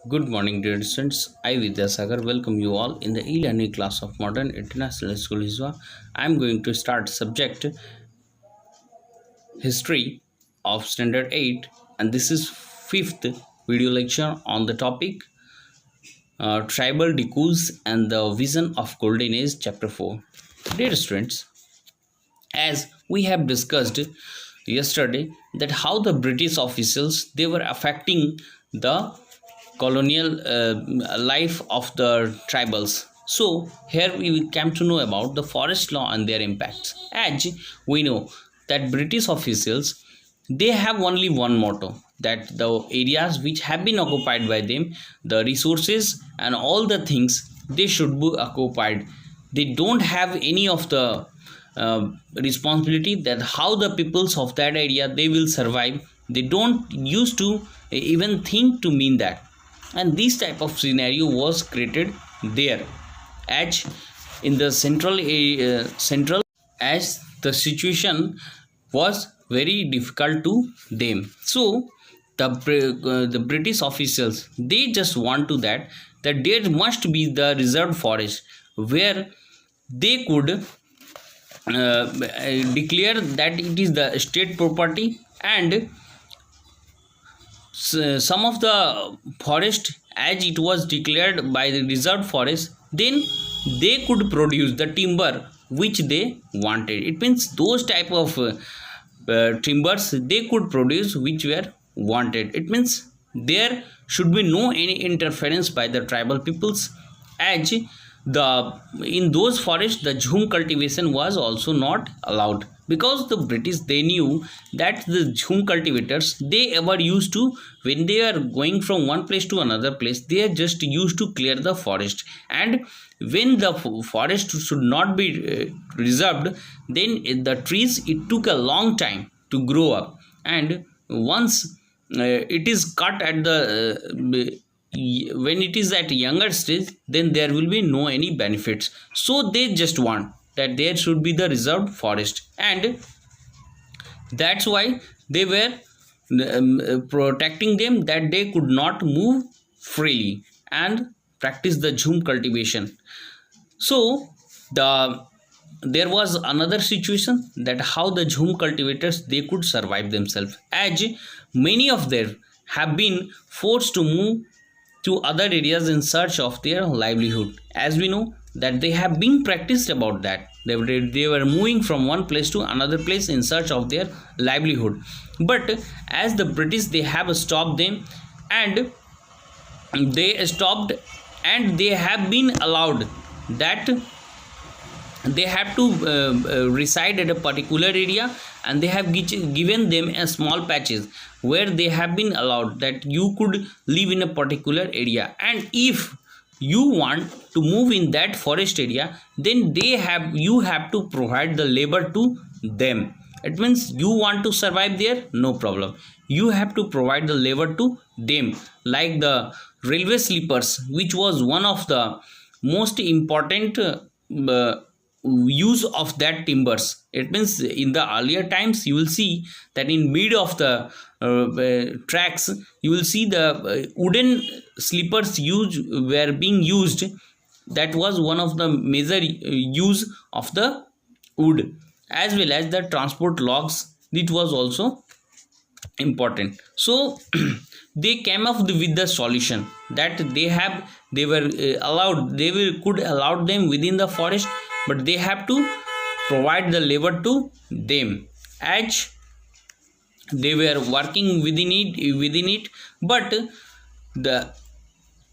Good morning, dear students. I, Vidyasagar, welcome you all in the e-learning class of Modern International School Hiswa. I am going to start subject History of Standard 8, and this is fifth video lecture on the topic Tribal Dikus and the Vision of Golden Age, Chapter 4. Dear students, as we have discussed yesterday that how the British officials they were affecting the colonial life of the tribals. So here we came to know about the forest law and their impacts. As we know that British officials they have only one motto, that the areas which have been occupied by them, the resources and all the things, they should be occupied. They don't have any of the responsibility that how the peoples of that area they will survive. They don't used to even think to mean that, and this type of scenario was created there, as in the central, as the situation was very difficult to them. So the British officials they just want to that there must be the reserved forest where they could declare that it is the state property, and some of the forest as it was declared by the reserved forest, then they could produce the timber which they wanted. It means those type of timbers they could produce which were wanted. It means there should be no any interference by the tribal peoples, as the in those forests the jhum cultivation was also not allowed, because the British they knew that the jhum cultivators they ever used to, when they are going from one place to another place, they are just used to clear the forest, and when the forest should not be reserved, then the trees it took a long time to grow up, and once it is cut at the when it is at younger stage, then there will be no any benefits. So they just want that there should be the reserved forest, and that's why they were protecting them, that they could not move freely and practice the jhum cultivation. So the there was another situation that how the jhum cultivators they could survive themselves, as many of them have been forced to move to other areas in search of their livelihood. As we know that they have been practiced about that, they were moving from one place to another place in search of their livelihood, but as the British they have stopped them, and they stopped, and they have been allowed that they have to reside at a particular area, and they have given them a small patches where they have been allowed that you could live in a particular area, and if you want to move in that forest area, then you have to provide the labor to them. It means you want to survive there, no problem, you have to provide the labor to them, like the railway sleepers, which was one of the most important use of that timbers. It means in the earlier times you will see that in mid of the tracks you will see the wooden sleepers were being used. That was one of the major use of the wood, as well as the transport logs, it was also important. So they came up with the solution that they were allowed, could allow them within the forest, but they have to provide the labor to them, as they were working within it, but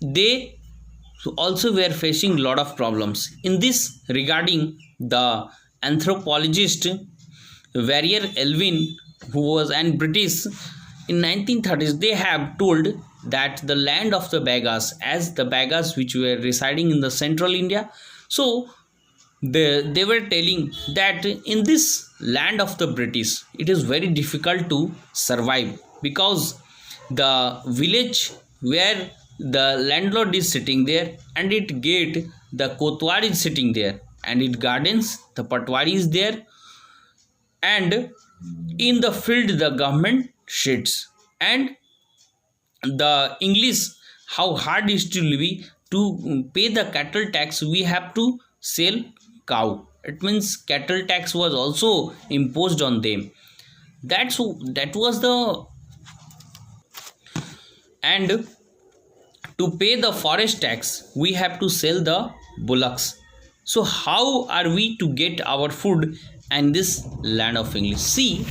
they also were facing lot of problems in this regarding. The anthropologist Warrior Elvin, who was an British in 1930s, they have told that the land of the Bagas, as the Bagas which were residing in the central India, so they were telling that in this land of the British it is very difficult to survive, because the village where the landlord is sitting there, and it gate the kotwar is sitting there, and it gardens the patwari is there, and in the field the government sheds, and the English how hard it will be to pay the cattle tax. We have to sell cow. It means cattle tax was also imposed on them. That was the. And to pay the forest tax we have to sell the bullocks. So how are we to get our food and this land of English? See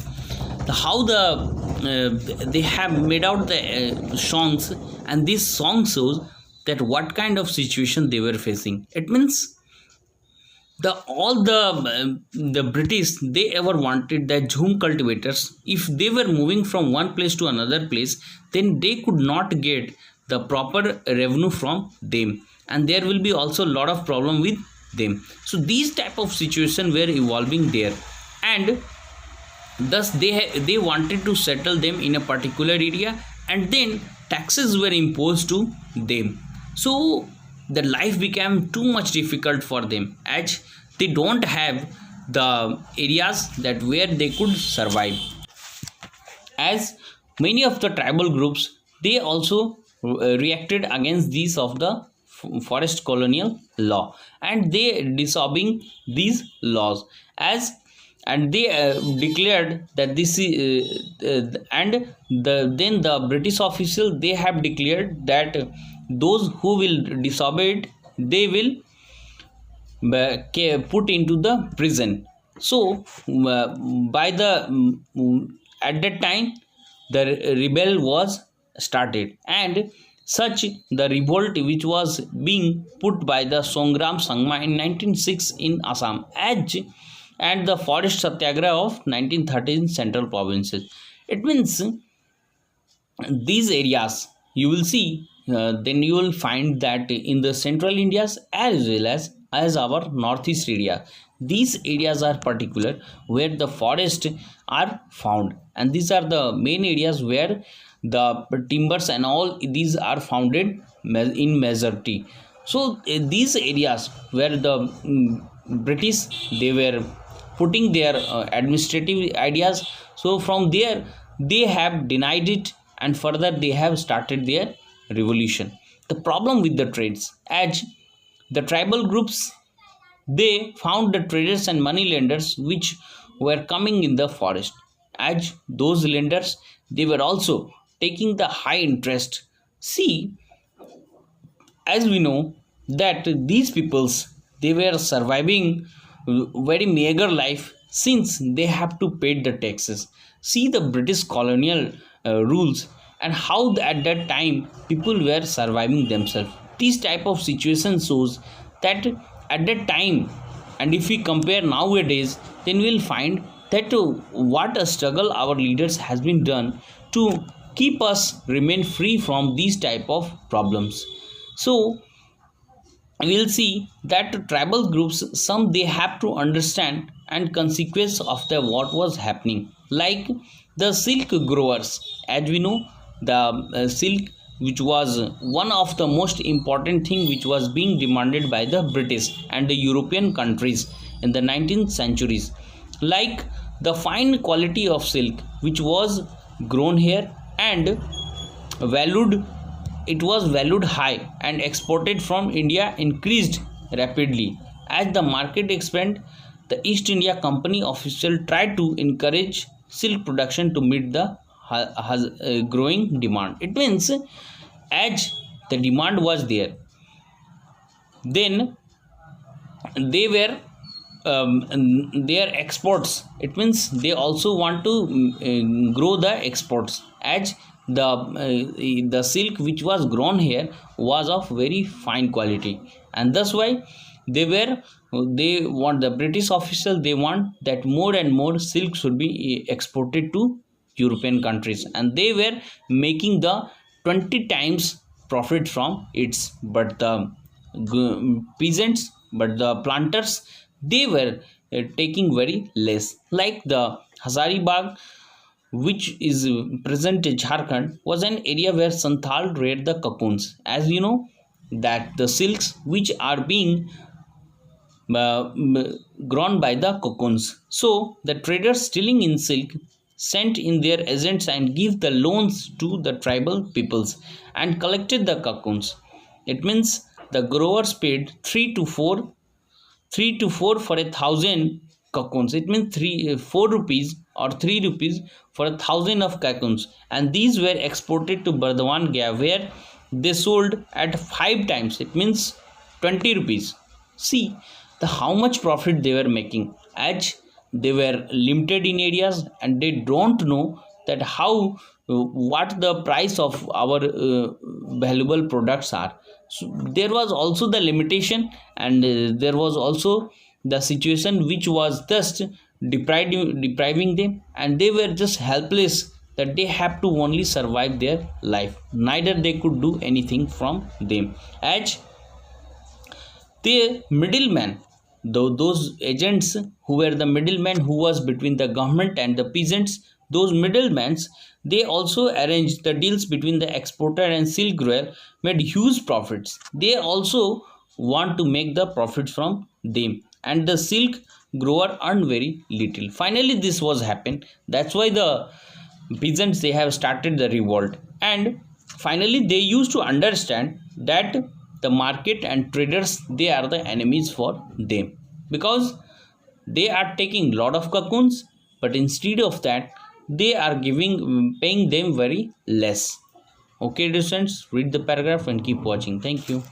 how they have made out the songs, and this song shows that what kind of situation they were facing. It means the all the British, they ever wanted that jhum cultivators, if they were moving from one place to another place, then they could not get the proper revenue from them, and there will be also a lot of problem with them. So these type of situation were evolving there, and thus they wanted to settle them in a particular area, and then taxes were imposed to them. So the life became too much difficult for them, as they don't have the areas that where they could survive. As many of the tribal groups, they also reacted against these of the forest colonial law, and they disobeying these laws. As and they declared that this is and then the British official, they have declared that those who will disobey it, they will put into the prison. So by the at that time the rebel was started, and such the revolt which was being put by the Songram Sangma in 1906 in Assam, as and the forest satyagraha of 1913 central provinces. It means these areas you will see, then you will find that in the central India's as well as our northeast area, these areas are particular where the forest are found, and these are the main areas where the timbers and all these are founded in majority. So these areas where the British, they were putting their administrative ideas, so from there they have denied it, and further they have started their revolution. The problem with the trades, as the tribal groups, they found the traders and money lenders which were coming in the forest, as those lenders, they were also taking the high interest. See, as we know that these peoples, they were surviving very meager life, since they have to pay the taxes. See the British colonial rules, and how at that time people were surviving themselves. This type of situation shows that at that time, and if we compare nowadays, then we'll find that what a struggle our leaders has been done to keep us remain free from these type of problems. So we'll see that tribal groups, some they have to understand and consequence of the what was happening, like the silk growers. As we know, the silk, which was one of the most important thing which was being demanded by the British and the European countries in the 19th centuries, like the fine quality of silk which was grown here and valued, it was valued high, and exported from India increased rapidly. As the market expanded, the East India Company official tried to encourage silk production to meet the growing demand. It means as the demand was there, then they were their exports. It means they also want to grow the exports, as the silk which was grown here was of very fine quality, and that's why they want, the British official, they want that more and more silk should be exported to European countries, and they were making the 20 times profit from it. But the peasants, but the planters, they were taking very less. Like the Hazaribagh, which is present in Jharkhand, was an area where Santhal reared the cocoons. As you know, that the silks which are being grown by the cocoons. So the traders dealing in silk, sent in their agents and give the loans to the tribal peoples and collected the cocoons. It means the growers paid 3 to 4 for 1,000 cocoons. It means 4 rupees or 3 rupees for 1,000 of cocoons, and these were exported to Bardhaman Gaya, where they sold at 5 times. It means 20 rupees. See the how much profit they were making, as they were limited in areas and they don't know that how what the price of our valuable products are. So there was also the limitation, and there was also the situation which was just depriving them, and they were just helpless, that they have to only survive their life, neither they could do anything from them, as the middleman, though those agents who were the middlemen who was between the government and the peasants, those middlemen, they also arranged the deals between the exporter and silk grower, made huge profits. They also want to make the profits from them, and the silk grower earned very little. Finally this was happened, that's why the peasants, they have started the revolt, and finally they used to understand that the market and traders, they are the enemies for them, because they are taking lot of cocoons, but instead of that they are paying them very less. Okay, students, read the paragraph and keep watching. Thank you.